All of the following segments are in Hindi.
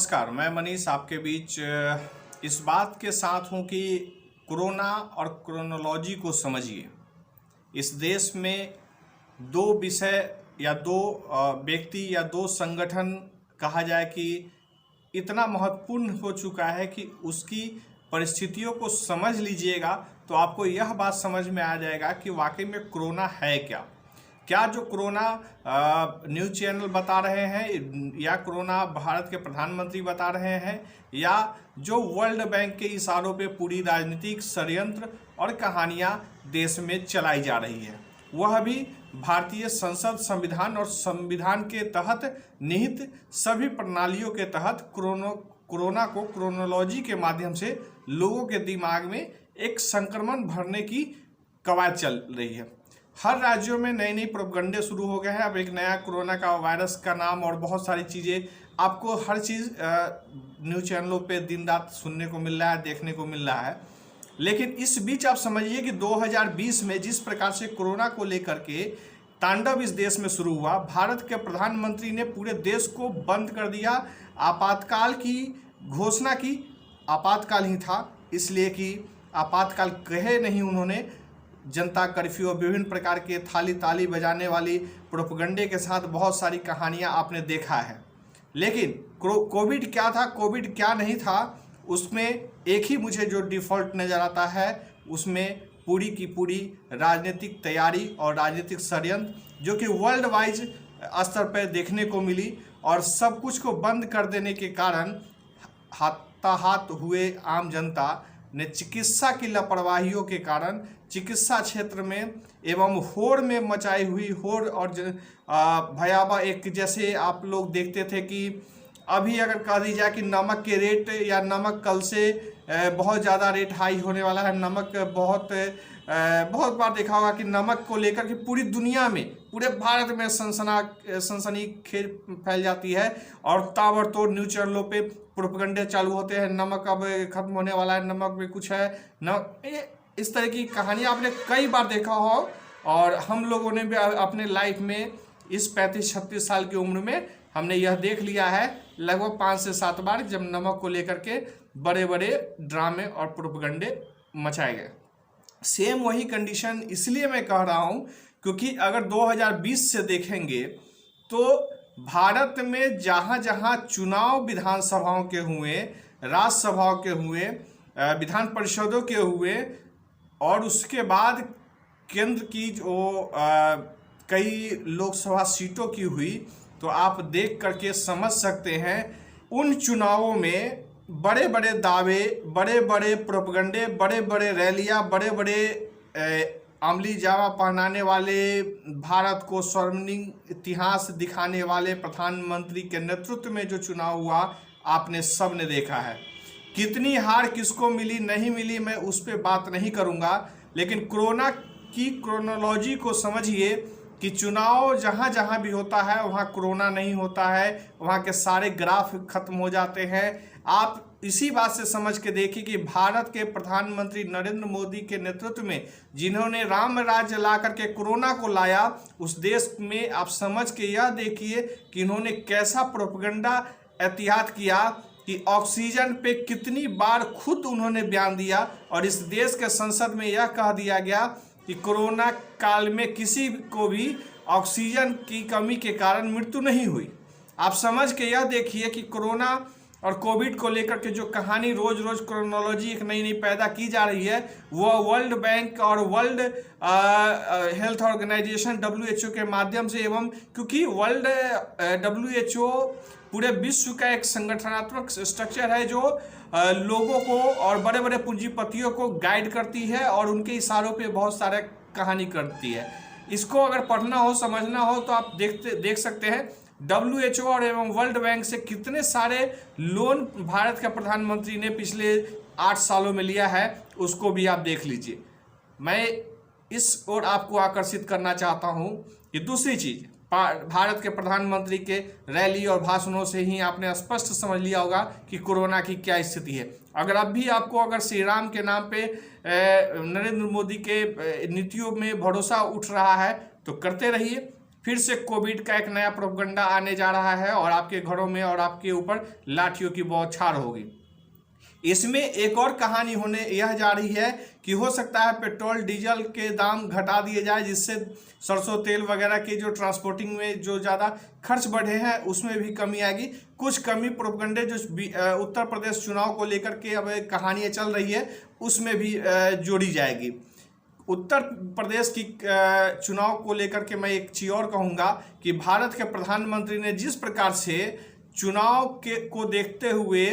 नमस्कार, मैं मनीष आपके बीच इस बात के साथ हूं कि कोरोना और क्रोनोलॉजी को समझिए। इस देश में दो विषय या दो व्यक्ति या दो संगठन कहा जाए कि इतना महत्वपूर्ण हो चुका है कि उसकी परिस्थितियों को समझ लीजिएगा तो आपको यह बात समझ में आ जाएगा कि वाकई में कोरोना है क्या। क्या जो कोरोना न्यूज़ चैनल बता रहे हैं या कोरोना भारत के प्रधानमंत्री बता रहे हैं या जो वर्ल्ड बैंक के इशारों पे पूरी राजनीतिक षड्यंत्र और कहानियां देश में चलाई जा रही है, वह भी भारतीय संसद संविधान और संविधान के तहत निहित सभी प्रणालियों के तहत कोरोना को क्रोनोलॉजी के माध्यम से लोगों के दिमाग में एक संक्रमण भरने की कवायद चल रही है। हर राज्यों में नई नई प्रोपगंडे शुरू हो गए हैं। अब एक नया कोरोना का वायरस का नाम और बहुत सारी चीज़ें आपको हर चीज़ न्यूज़ चैनलों पे दिन रात सुनने को मिल रहा है, देखने को मिल रहा है। लेकिन इस बीच आप समझिए कि 2020 में जिस प्रकार से कोरोना को लेकर के तांडव इस देश में शुरू हुआ, भारत के प्रधानमंत्री ने पूरे देश को बंद कर दिया, आपातकाल की घोषणा की। आपातकाल ही था, इसलिए कि आपातकाल कहे नहीं उन्होंने। जनता कर्फ्यू और विभिन्न प्रकार के थाली ताली बजाने वाली प्रोपगंडे के साथ बहुत सारी कहानियां आपने देखा है। लेकिन कोविड क्या था, कोविड क्या नहीं था, उसमें एक ही मुझे जो डिफ़ॉल्ट नज़र आता है, उसमें पूरी की पूरी राजनीतिक तैयारी और राजनीतिक षड्यंत्र जो कि वर्ल्ड वाइज स्तर पर देखने को मिली। और सब कुछ को बंद कर देने के कारण हाथाहाथ हुए आम जनता ने चिकित्सा की लापरवाहियों के कारण चिकित्सा क्षेत्र में एवं होड़ में मचाई हुई होड़ और भयावह एक, जैसे आप लोग देखते थे कि अभी अगर कह दी जाए कि नमक के रेट या नमक कल से बहुत ज़्यादा रेट हाई होने वाला है। नमक बहुत बार देखा होगा कि नमक को लेकर के पूरी दुनिया में, पूरे भारत में सनसनी खेल फैल जाती है और ताबड़तोड़ न्यूज़ चैनलों पे प्रोपगंडे चालू होते हैं। नमक अब खत्म होने वाला है, नमक में कुछ है, नमक, इस तरह की कहानी आपने कई बार देखा हो। और हम लोगों ने भी अपने लाइफ में इस 35-36 साल की उम्र में हमने यह देख लिया है लगभग 5 से 7 बार, जब नमक को लेकर के बड़े बड़े ड्रामे और प्रोपगंडे मचाए गए। सेम वही कंडीशन इसलिए मैं कह रहा हूँ क्योंकि अगर 2020 से देखेंगे तो भारत में जहाँ जहाँ चुनाव विधानसभाओं के हुए, राज्यसभाओं के हुए, विधान परिषदों के हुए और उसके बाद केंद्र की जो कई लोकसभा सीटों की हुई, तो आप देख करके समझ सकते हैं उन चुनावों में बड़े बड़े दावे, बड़े बड़े प्रोपगंडे, बड़े बड़े रैलियां, बड़े बड़े अमली जामा पहनाने वाले, भारत को स्वर्णिम इतिहास दिखाने वाले प्रधानमंत्री के नेतृत्व में जो चुनाव हुआ आपने सब ने देखा है। कितनी हार किसको मिली नहीं मिली मैं उस पर बात नहीं करूंगा, लेकिन कोरोना की क्रोनोलॉजी को समझिए कि चुनाव जहाँ जहाँ भी होता है वहाँ कोरोना नहीं होता है, वहाँ के सारे ग्राफ खत्म हो जाते हैं। आप इसी बात से समझ के देखिए कि भारत के प्रधानमंत्री नरेंद्र मोदी के नेतृत्व में जिन्होंने राम राज्य ला करके कोरोना को लाया, उस देश में आप समझ के यह देखिए कि इन्होंने कैसा प्रोपगंडा एहतियात किया कि ऑक्सीजन पे कितनी बार खुद उन्होंने बयान दिया और इस देश के संसद में यह कह दिया गया कि कोरोना काल में किसी को भी ऑक्सीजन की कमी के कारण मृत्यु नहीं हुई। आप समझ के यह देखिए कि कोरोना और कोविड को लेकर के जो कहानी रोज रोज क्रोनोलॉजी एक नई नई पैदा की जा रही है, वह वर्ल्ड बैंक और वर्ल्ड हेल्थ ऑर्गेनाइजेशन WHO के माध्यम से, एवं क्योंकि वर्ल्ड WHO पूरे विश्व का एक संगठनात्मक स्ट्रक्चर है जो लोगों को और बड़े बड़े पूंजीपतियों को गाइड करती है और उनके इशारों पे बहुत सारे कहानी करती है। इसको अगर पढ़ना हो, समझना हो तो आप देख सकते हैं WHO और एवं वर्ल्ड बैंक से कितने सारे लोन भारत के प्रधानमंत्री ने पिछले 8 सालों में लिया है, उसको भी आप देख लीजिए। मैं इस ओर आपको आकर्षित करना चाहता हूं कि दूसरी चीज़, भारत के प्रधानमंत्री के रैली और भाषणों से ही आपने स्पष्ट समझ लिया होगा कि कोरोना की क्या स्थिति है। अगर अब भी आपको अगर श्री राम के नाम पे नरेंद्र मोदी के नीतियों में भरोसा उठ रहा है तो करते रहिए। फिर से कोविड का एक नया प्रोपगंडा आने जा रहा है और आपके घरों में और आपके ऊपर लाठियों की बौछार होगी। इसमें एक और कहानी होने यह जा रही है कि हो सकता है पेट्रोल डीजल के दाम घटा दिए जाए, जिससे सरसों तेल वगैरह की जो ट्रांसपोर्टिंग में जो ज़्यादा खर्च बढ़े हैं उसमें भी कमी आएगी। कुछ कमी प्रोपगंडे जो उत्तर प्रदेश चुनाव को लेकर के अब कहानियाँ चल रही है उसमें भी जोड़ी जाएगी। उत्तर प्रदेश की चुनाव को लेकर के मैं एक चीज़ और कहूँगा कि भारत के प्रधानमंत्री ने जिस प्रकार से चुनाव को देखते हुए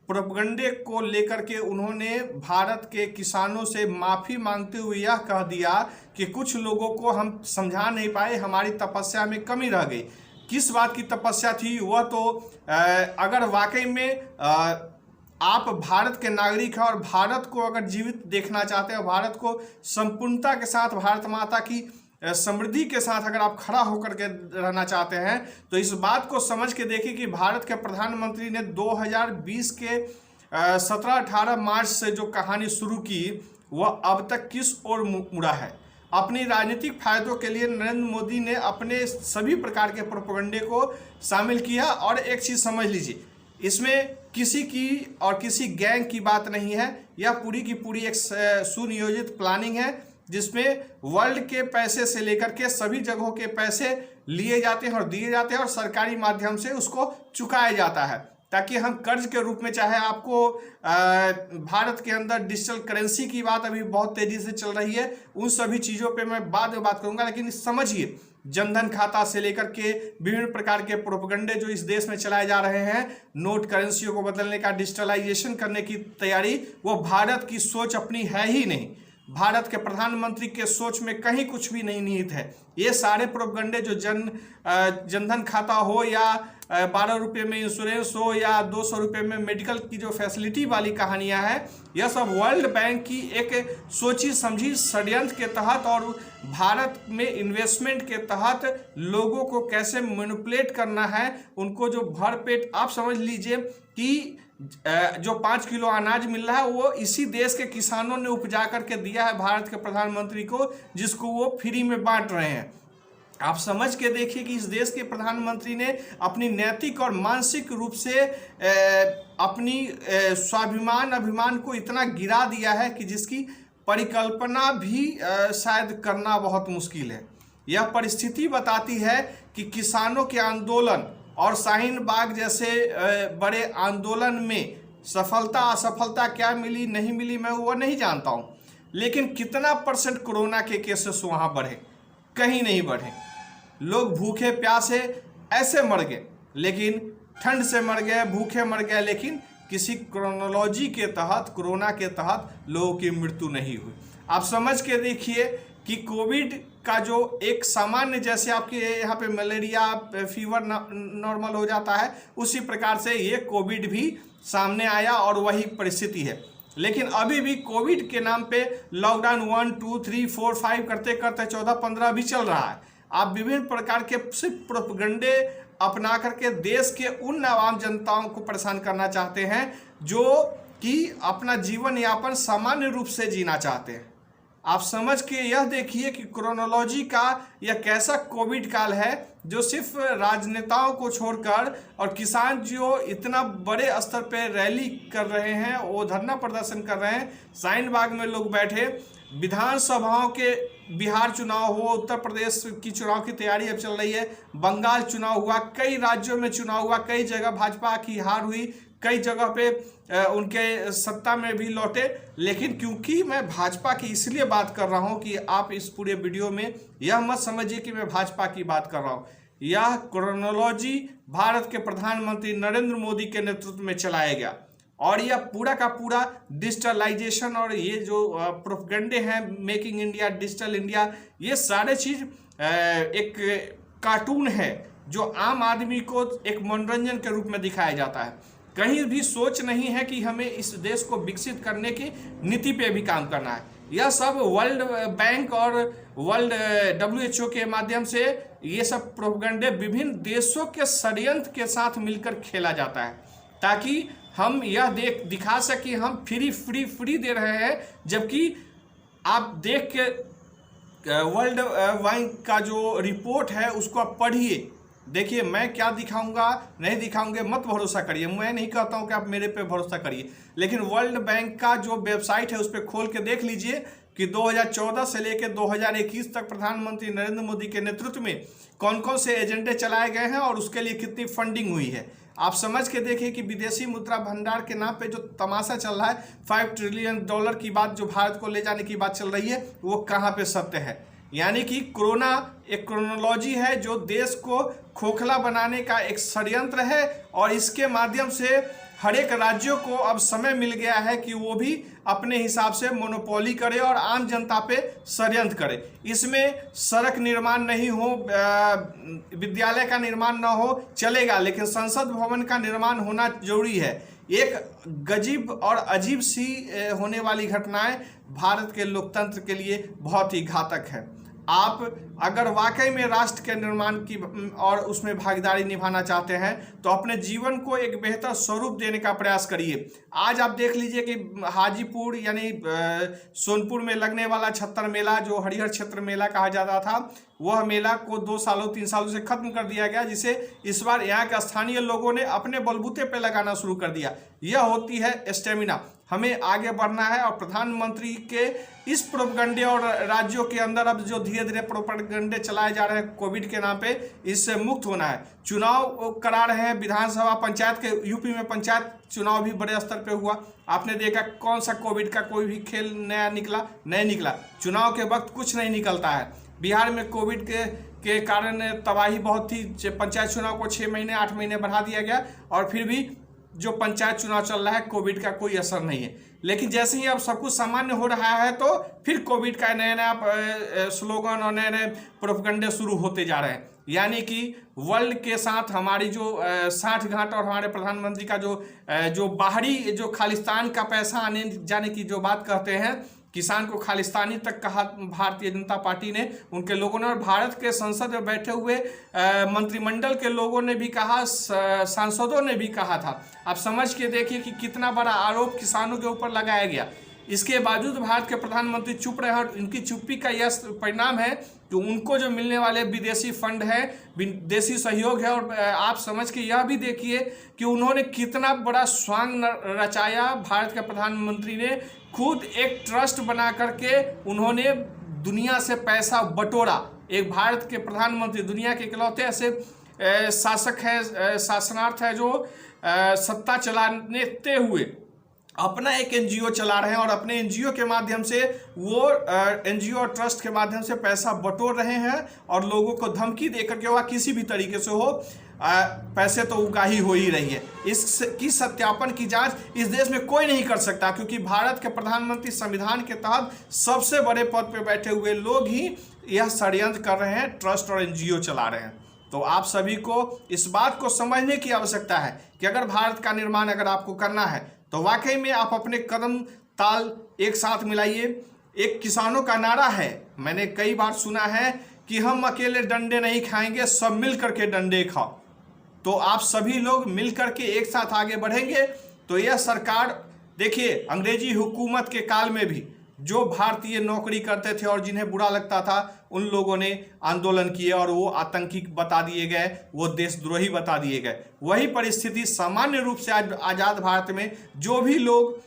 प्रोपगंडे को लेकर के उन्होंने भारत के किसानों से माफ़ी मांगते हुए यह कह दिया कि कुछ लोगों को हम समझा नहीं पाए, हमारी तपस्या में कमी रह गई। किस बात की तपस्या थी वह तो अगर वाकई में आप भारत के नागरिक हैं और भारत को अगर जीवित देखना चाहते हैं, भारत को संपूर्णता के साथ, भारत माता की समृद्धि के साथ अगर आप खड़ा होकर के रहना चाहते हैं तो इस बात को समझ के देखिए कि भारत के प्रधानमंत्री ने 2020 के 17-18 मार्च से जो कहानी शुरू की वह अब तक किस ओर मुड़ा है। अपनी राजनीतिक फायदों के लिए नरेंद्र मोदी ने अपने सभी प्रकार के प्रोपगंडे को शामिल किया। और एक चीज़ समझ लीजिए, इसमें किसी की और किसी गैंग की बात नहीं है, यह पूरी की पूरी एक सुनियोजित प्लानिंग है जिसमें वर्ल्ड के पैसे से लेकर के सभी जगहों के पैसे लिए जाते हैं और दिए जाते हैं और सरकारी माध्यम से उसको चुकाया जाता है, ताकि हम कर्ज के रूप में, चाहे आपको भारत के अंदर डिजिटल करेंसी की बात अभी बहुत तेजी से चल रही है, उन सभी चीज़ों पे मैं बाद में बात करूंगा, लेकिन समझिए जनधन खाता से लेकर के विभिन्न प्रकार के प्रोपगंडे जो इस देश में चलाए जा रहे हैं, नोट करेंसियों को बदलने का, डिजिटलाइजेशन करने की तैयारी, वो भारत की सोच अपनी है ही नहीं। भारत के प्रधानमंत्री के सोच में कहीं कुछ भी नहीं निहित है। ये सारे प्रोपगंडे जो जनधन खाता हो या 12 रुपये में इंश्योरेंस हो या 200 रुपये में मेडिकल की जो फैसिलिटी वाली कहानियां हैं, यह सब वर्ल्ड बैंक की एक सोची समझी षड्यंत्र के तहत और भारत में इन्वेस्टमेंट के तहत लोगों को कैसे मैनिपुलेट करना है, उनको जो भरपेट, आप समझ लीजिए कि जो 5 किलो अनाज मिल रहा है वो इसी देश के किसानों ने उपजा करके दिया है भारत के प्रधानमंत्री को, जिसको वो फ्री में बांट रहे हैं। आप समझ के देखिए कि इस देश के प्रधानमंत्री ने अपनी नैतिक और मानसिक रूप से अपनी स्वाभिमान अभिमान को इतना गिरा दिया है कि जिसकी परिकल्पना भी शायद करना बहुत मुश्किल है। यह परिस्थिति बताती है कि किसानों के आंदोलन और शाहीन बाग जैसे बड़े आंदोलन में सफलता असफलता क्या मिली नहीं मिली मैं वो नहीं जानता हूँ, लेकिन कितना % कोरोना के केसेस वहाँ बढ़े? कहीं नहीं बढ़े। लोग भूखे प्यासे ऐसे मर गए, लेकिन ठंड से मर गए, भूखे मर गए, लेकिन किसी क्रोनोलॉजी के तहत, कोरोना के तहत लोगों की मृत्यु नहीं हुई। आप समझ के देखिए कि कोविड का जो एक सामान्य, जैसे आपके यहाँ पे मलेरिया फीवर नॉर्मल हो जाता है, उसी प्रकार से ये कोविड भी सामने आया और वही परिस्थिति है। लेकिन अभी भी कोविड के नाम पे लॉकडाउन 1, 2, 3, 4, 5 करते करते 14-15 भी चल रहा है। आप विभिन्न प्रकार के सिर्फ प्रोपगंडे अपना करके देश के उन आवाम जनताओं को परेशान करना चाहते हैं जो कि अपना जीवन यापन सामान्य रूप से जीना चाहते हैं। आप समझ के यह देखिए कि क्रोनोलॉजी का यह कैसा कोविड काल है जो सिर्फ राजनेताओं को छोड़कर और किसान जो इतना बड़े स्तर पर रैली कर रहे हैं, वो धरना प्रदर्शन कर रहे हैं, शाहीन बाग में लोग बैठे, विधानसभाओं के बिहार चुनाव हो, उत्तर प्रदेश की चुनाव की तैयारी अब चल रही है, बंगाल चुनाव हुआ, कई राज्यों में चुनाव हुआ, कई जगह भाजपा की हार हुई, कई जगह पे उनके सत्ता में भी लौटे। लेकिन क्योंकि मैं भाजपा की इसलिए बात कर रहा हूं कि आप इस पूरे वीडियो में यह मत समझिए कि मैं भाजपा की बात कर रहा हूं। यह क्रोनोलॉजी भारत के प्रधानमंत्री नरेंद्र मोदी के नेतृत्व में चलाया गया और यह पूरा का पूरा डिजिटलाइजेशन और ये जो प्रोपगंडे हैं, मेकिंग इंडिया, डिजिटल इंडिया, ये सारे चीज़ एक कार्टून है जो आम आदमी को एक मनोरंजन के रूप में दिखाया जाता है। कहीं भी सोच नहीं है कि हमें इस देश को विकसित करने की नीति पे भी काम करना है। यह सब वर्ल्ड बैंक और वर्ल्ड WHO के माध्यम से ये सब प्रोपगंडे विभिन्न देशों के षड्यंत्र के साथ मिलकर खेला जाता है, ताकि हम यह दिखा सकें हम फ्री दे रहे हैं, जबकि आप देख के वर्ल्ड बैंक का जो रिपोर्ट है उसको आप पढ़िए। देखिए, मैं क्या दिखाऊंगा नहीं दिखाऊंगे मत भरोसा करिए, मैं नहीं कहता हूं कि आप मेरे पे भरोसा करिए, लेकिन वर्ल्ड बैंक का जो वेबसाइट है उस पर खोल के देख लीजिए कि 2014 से लेकर 2021 तक प्रधानमंत्री नरेंद्र मोदी के नेतृत्व में कौन कौन से एजेंडे चलाए गए हैं और उसके लिए कितनी फंडिंग हुई है। आप समझ के देखिए कि विदेशी मुद्रा भंडार के नाम पे जो तमाशा चल रहा है, $5 ट्रिलियन की बात जो भारत को ले जाने की बात चल रही है, वो कहाँ पे सत्य है। यानी कि कोरोना एक क्रोनोलॉजी है जो देश को खोखला बनाने का एक षड्यंत्र है, और इसके माध्यम से हर एक राज्यों को अब समय मिल गया है कि वो भी अपने हिसाब से मोनोपोली करे और आम जनता पे षड्यंत्र करे। इसमें सड़क निर्माण नहीं हो, विद्यालय का निर्माण ना हो चलेगा, लेकिन संसद भवन का निर्माण होना जरूरी है। एक गजीब और अजीब सी होने वाली घटनाएं भारत के लोकतंत्र के लिए बहुत ही घातक है। आप अगर वाकई में राष्ट्र के निर्माण की और उसमें भागीदारी निभाना चाहते हैं तो अपने जीवन को एक बेहतर स्वरूप देने का प्रयास करिए। आज आप देख लीजिए कि हाजीपुर यानी सोनपुर में लगने वाला छत्तर मेला, जो हरिहर क्षेत्र मेला कहा जाता था, वह मेला को 2 सालों 3 सालों से खत्म कर दिया गया, जिसे इस बार यहाँ के स्थानीय लोगों ने अपने बलबूते पे लगाना शुरू कर दिया। यह होती है स्टेमिना। हमें आगे बढ़ना है और प्रधानमंत्री के इस प्रोपगंडे और राज्यों के अंदर अब जो धीरे धीरे प्रोपगंडे चलाए जा रहे हैं कोविड के नाम पे, इससे मुक्त होना है। चुनाव करा रहे हैं विधानसभा पंचायत के, यूपी में पंचायत चुनाव भी बड़े स्तर पे हुआ। आपने देखा कौन सा कोविड का कोई भी खेल नया निकला? नहीं निकला। चुनाव के वक्त कुछ नहीं निकलता है। बिहार में कोविड के कारण तबाही बहुत थी। पंचायत चुनाव को 6 महीने 8 महीने बढ़ा दिया गया, और फिर भी जो पंचायत चुनाव चल रहा है कोविड का कोई असर नहीं है। लेकिन जैसे ही अब सब कुछ सामान्य हो रहा है तो फिर कोविड का नया नया स्लोगन और नए नए प्रोपगंडे शुरू होते जा रहे हैं। यानी कि वर्ल्ड के साथ हमारी जो 60 घाट और हमारे प्रधानमंत्री का जो बाहरी जो खालिस्तान का पैसा आने जाने की जो बात कहते हैं, किसान को खालिस्तानी तक कहा भारतीय जनता पार्टी ने, उनके लोगों ने, और भारत के संसद में बैठे हुए मंत्रिमंडल के लोगों ने भी कहा, सांसदों ने भी कहा था। आप समझ के देखिए कि कितना बड़ा आरोप किसानों के ऊपर लगाया गया। इसके बावजूद भारत के प्रधानमंत्री चुप रहे, और इनकी चुप्पी का यह परिणाम है कि उनको जो मिलने वाले विदेशी फंड है, विदेशी सहयोग है, और आप समझ के यह भी देखिए कि उन्होंने कितना बड़ा स्वांग रचाया। भारत के प्रधानमंत्री ने खुद एक ट्रस्ट बना करके उन्होंने दुनिया से पैसा बटोरा। एक भारत के प्रधानमंत्री दुनिया के इकलौते ऐसे शासक है, शासनार्थ है जो सत्ता चलाते हुए अपना एक एनजीओ चला रहे हैं, और अपने एनजीओ के माध्यम से वो एनजीओ और ट्रस्ट के माध्यम से पैसा बटोर रहे हैं, और लोगों को धमकी देकर के वह किसी भी तरीके से हो पैसे तो उगाही हो ही रही है। इसकी सत्यापन की जांच इस देश में कोई नहीं कर सकता, क्योंकि भारत के प्रधानमंत्री संविधान के तहत सबसे बड़े पद पे बैठे हुए लोग ही यह षड्यंत्र कर रहे हैं, ट्रस्ट और एनजीओ चला रहे हैं। तो आप सभी को इस बात को समझने की आवश्यकता है कि अगर भारत का निर्माण अगर आपको करना है तो वाकई में आप अपने कदम ताल एक साथ मिलाइए। एक किसानों का नारा है, मैंने कई बार सुना है कि हम अकेले डंडे नहीं खाएंगे, सब मिल करके डंडे खाओ। तो आप सभी लोग मिल करके एक साथ आगे बढ़ेंगे तो यह सरकार, देखिए अंग्रेजी हुकूमत के काल में भी जो भारतीय नौकरी करते थे और जिन्हें बुरा लगता था उन लोगों ने आंदोलन किए और वो आतंकी बता दिए गए, वो देशद्रोही बता दिए गए। वही परिस्थिति सामान्य रूप से आज आज़ाद भारत में जो भी लोग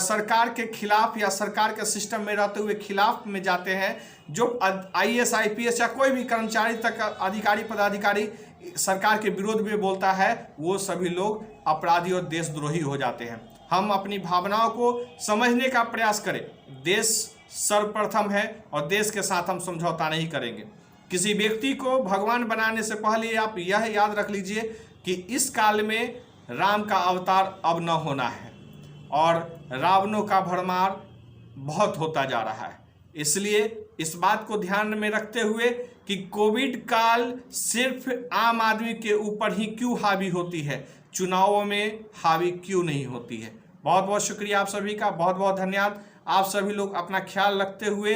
सरकार के खिलाफ या सरकार के सिस्टम में रहते हुए खिलाफ में जाते हैं, जो IAS IPS या कोई भी कर्मचारी तक अधिकारी पदाधिकारी सरकार के विरोध में बोलता है, वो सभी लोग अपराधी और देशद्रोही हो जाते हैं। हम अपनी भावनाओं को समझने का प्रयास करें। देश सर्वप्रथम है और देश के साथ हम समझौता नहीं करेंगे। किसी व्यक्ति को भगवान बनाने से पहले आप यह याद रख लीजिए कि इस काल में राम का अवतार अब न होना है और रावणों का भरमार बहुत होता जा रहा है। इसलिए इस बात को ध्यान में रखते हुए कि कोविड काल सिर्फ आम आदमी के ऊपर ही क्यों हावी होती है, चुनावों में हावी क्यों नहीं होती है। बहुत बहुत शुक्रिया आप सभी का, बहुत बहुत धन्यवाद। आप सभी लोग अपना ख्याल रखते हुए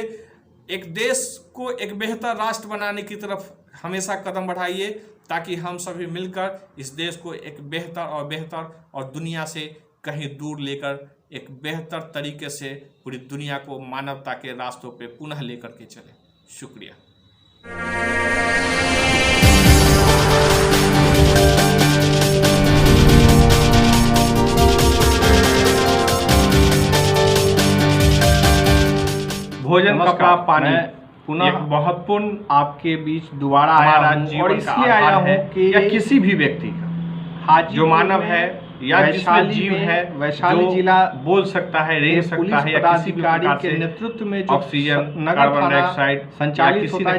एक देश को एक बेहतर राष्ट्र बनाने की तरफ हमेशा कदम बढ़ाइए, ताकि हम सभी मिलकर इस देश को एक बेहतर और दुनिया से कहीं दूर लेकर एक बेहतर तरीके से पूरी दुनिया को मानवता के रास्तों पे पुनः लेकर के चले। शुक्रिया। भोजन, कपड़ा, पानी पुनः एक महत्वपूर्ण आपके बीच दोबारा आया हूं, और इसलिए आया हूं कि या किसी भी व्यक्ति का जो मानव है या जिसमें जीव है, वैशाली जिला बोल सकता है, रेंग सकता है, या किसी भी प्रकार के से नेतृत्व में जो ऑक्सीजन, नगर कार्बन थाना डाइऑक्साइड संचालित होता है,